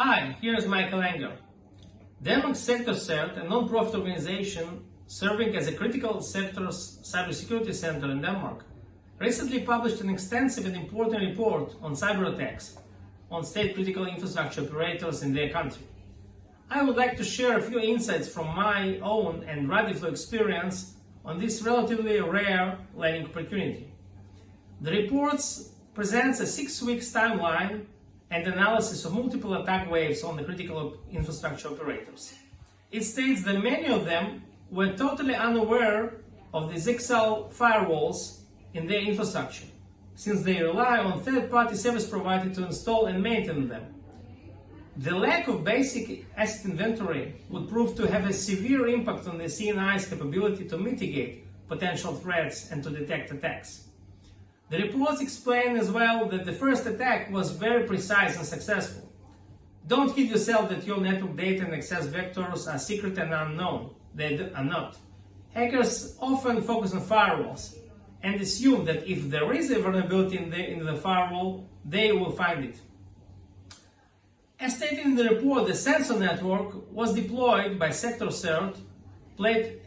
Hi, here is Michael Enger. Denmark Sector CERT, a non-profit organization serving as a critical sector's cybersecurity center in Denmark, recently published an extensive and important report on cyber attacks on state-critical infrastructure operators in their country. I would like to share a few insights from my own and Radiflow experience on this relatively rare learning opportunity. The report presents a 6-week timeline and analysis of multiple attack waves on the critical infrastructure operators. It states that many of them were totally unaware of the XL firewalls in their infrastructure, since they rely on third-party service providers to install and maintain them. The lack of basic asset inventory would prove to have a severe impact on the CNI's capability to mitigate potential threats and to detect attacks. The reports explain as well that the first attack was very precise and successful. Don't kid yourself that your network data and access vectors are secret and unknown. They are not. Hackers often focus on firewalls and assume that if there is a vulnerability in the firewall, they will find it. As stated in the report, the sensor network was deployed by Sector CERT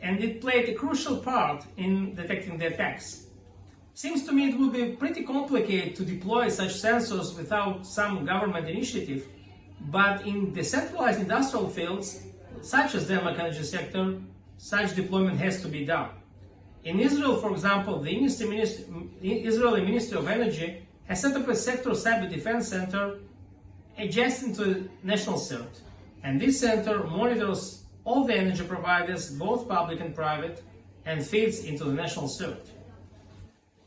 and it played a crucial part in detecting the attacks. Seems to me it would be pretty complicated to deploy such sensors without some government initiative, but in decentralized industrial fields, such as the Denmark energy sector, such deployment has to be done. In Israel, for example, the Israeli Ministry of Energy has set up a sector cyber defense center adjacent to the national CERT, and this center monitors all the energy providers, both public and private, and feeds into the national CERT.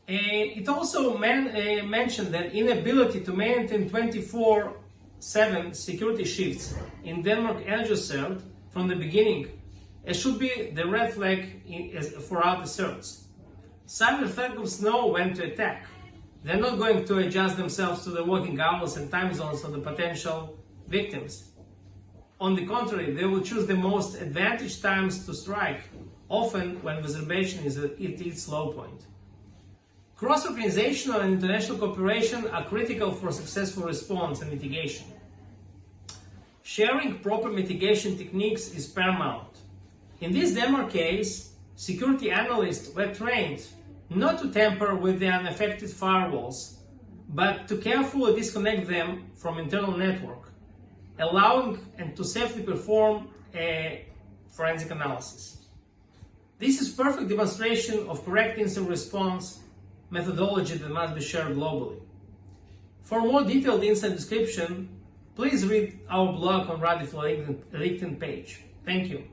It also mentioned that inability to maintain 24/7 security shifts in Denmark Energy CERT from the beginning should be the red flag for other CERTs. Cyber threats know when to attack. They're not going to adjust themselves to the working hours and time zones of the potential victims. On the contrary, they will choose the most advantaged times to strike, often when exacerbation is at its low point. Cross-organizational and international cooperation are critical for successful response and mitigation. Sharing proper mitigation techniques is paramount. In this Denmark case, security analysts were trained not to tamper with the unaffected firewalls, but to carefully disconnect them from internal network, allowing and to safely perform a forensic analysis. This is perfect demonstration of correct incident response methodology that must be shared globally. For more detailed incident description, please read our blog on Radiflow LinkedIn page. Thank you.